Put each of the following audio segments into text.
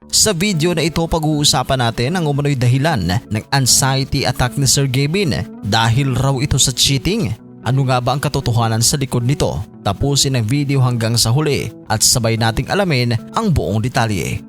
Sa video na ito pag-uusapan natin ang umano'y dahilan ng anxiety attack ni Sir Gavin dahil raw ito sa cheating. Ano nga ba ang katotohanan sa likod nito? Tapusin ang video hanggang sa huli at sabay nating alamin ang buong detalye.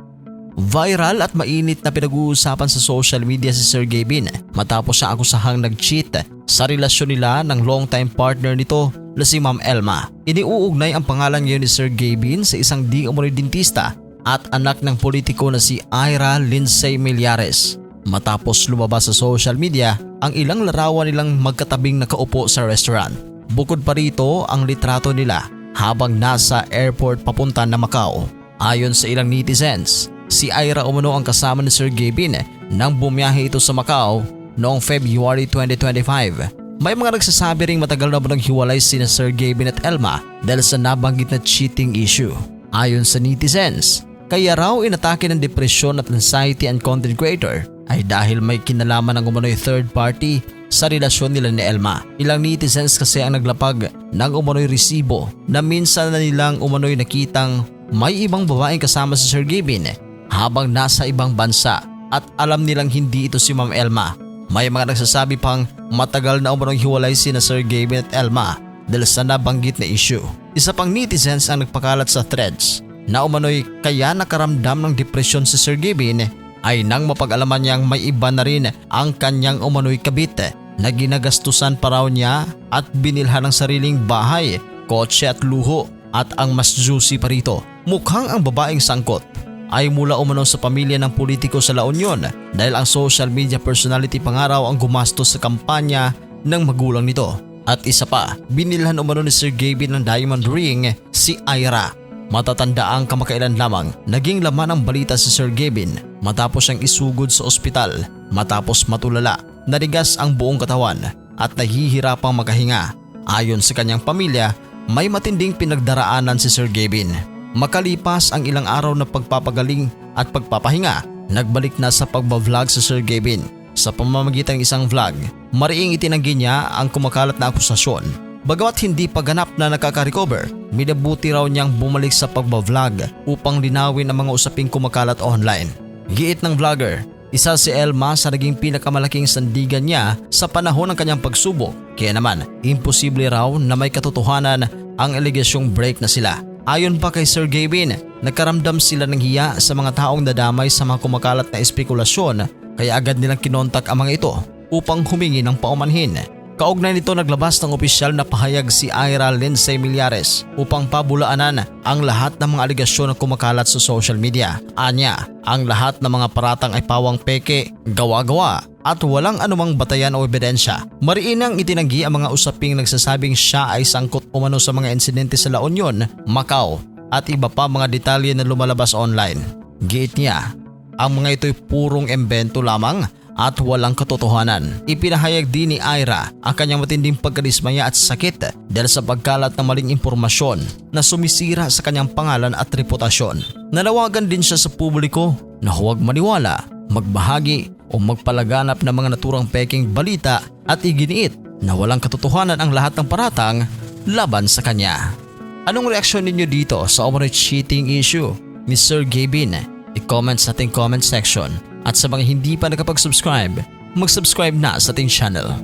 Viral at mainit na pinag-uusapan sa social media si Sir Gavin matapos siya akusahang nag-cheat sa relasyon nila ng long-time partner nito na si Ma'am Elma. Iniuugnay ang pangalan ngayon ni Sir Gavin sa isang di umano'y dentista at anak ng politiko na si Ira Lindsay Millares. Matapos lumabas sa social media ang ilang larawan nilang magkatabing nakaupo sa restaurant. Bukod pa rito ang litrato nila habang nasa airport papunta na Macau. Ayon sa ilang netizens, si Ira umano ang kasama ni Sir Gavin nang bumiyahe ito sa Macau noong February 2025. May mga nagsasabi ring matagal na naghiwalay sina Sir Gavin at Elma dahil sa nabanggit na cheating issue. Ayon sa netizens, kaya raw inatake ng depresyon at anxiety ang content creator ay dahil may kinalaman ng umano'y third party sa relasyon nila ni Elma. Ilang netizens kasi ang naglapag ng umano'y resibo na minsan na nilang umano'y nakitang may ibang babaeng kasama si Sir Gavin habang nasa ibang bansa at alam nilang hindi ito si Ma'am Elma. May mga nagsasabi pang matagal na umano'y hiwalay sina Sir Gavin at Elma dahil sa nabanggit na issue. Isa pang netizens ang nagpakalat sa threads na umano'y kaya nakaramdam ng depresyon si Sir Gavin ay nang mapag-alaman niyang may iba na rin ang kanyang umano'y kabit na ginagastusan pa raw niya at binilhan ng sariling bahay, kotse at luho. At ang mas juicy pa rito, mukhang ang babaeng sangkot ay mula umano sa pamilya ng politiko sa La Union dahil ang social media personality pa nga raw ang gumastos sa kampanya ng magulang nito. At isa pa, binilhan umano ni Sir Gavin ng diamond ring si Ira. Matatanda ang kamakailan lamang naging laman ng balita si Sir Gavin matapos siyang isugod sa ospital matapos matulala. Narigas ang buong katawan at nahihirapang makahinga. Ayon sa kanyang pamilya, may matinding pinagdaraanan si Sir Gavin. Makalipas ang ilang araw na pagpapagaling at pagpapahinga, nagbalik na sa pagbablog si Sir Gavin. Sa pamamagitan ng isang vlog, mariing itinanggi niya ang kumakalat na akusasyon. Bagamat hindi pa ganap na nakaka-recover, minabuti raw niyang bumalik sa pagbablog upang linawin ang mga usaping kumakalat online. Giit ng vlogger, isa si Elma sa naging pinakamalaking sandigan niya sa panahon ng kanyang pagsubok. Kaya naman, imposible raw na may katotohanan ang alegasyong break na sila. Ayon pa kay Sir Gavin, nagkaramdam sila ng hiya sa mga taong nadamay sa mga kumakalat na espekulasyon kaya agad nilang kinontak ang mga ito upang humingi ng paumanhin. Kaugnay nito naglabas ng opisyal na pahayag si Ira Lindsay Millares upang pabulaanan ang lahat ng mga alegasyon na kumakalat sa social media. Anya, ang lahat ng mga paratang ay pawang peke, gawa-gawa at walang anumang batayan o ebidensya. Mariinang itinanggi ang mga usaping nagsasabing siya ay sangkot umano sa mga insidente sa La Union, Macau at iba pa mga detalye na lumalabas online. Giit niya, ang mga ito'y purong embento lamang at walang katotohanan. Ipinahayag din ni Ira ang kanyang matinding pagkadismaya at sakit dahil sa pagkalat ng maling impormasyon na sumisira sa kanyang pangalan at reputasyon. Nanawagan din siya sa publiko na huwag maniwala, magbahagi o magpalaganap ng mga naturang peking balita at iginiit na walang katotohanan ang lahat ng paratang laban sa kanya. Anong reaksyon ninyo dito sa umano'y cheating issue ni Sir Gavin? I-comment sa ating comment section. At sa mga hindi pa nakapag-subscribe, mag-subscribe na sa ating channel.